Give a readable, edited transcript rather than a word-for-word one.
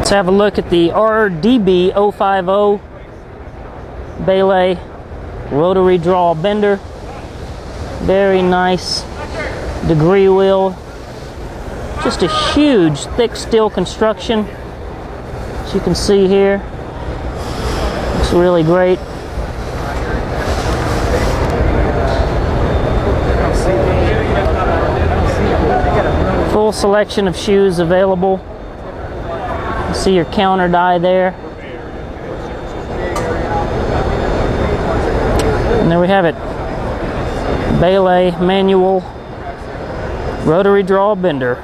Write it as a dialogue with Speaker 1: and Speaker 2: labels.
Speaker 1: Let's have a look at the RDB 050 Baleigh rotary draw bender. Very nice degree wheel. Just a huge thick steel construction, as you can see here. Looks really great. Full selection of shoes available. You see your counter die there. And there we have it. Baleigh manual rotary draw bender.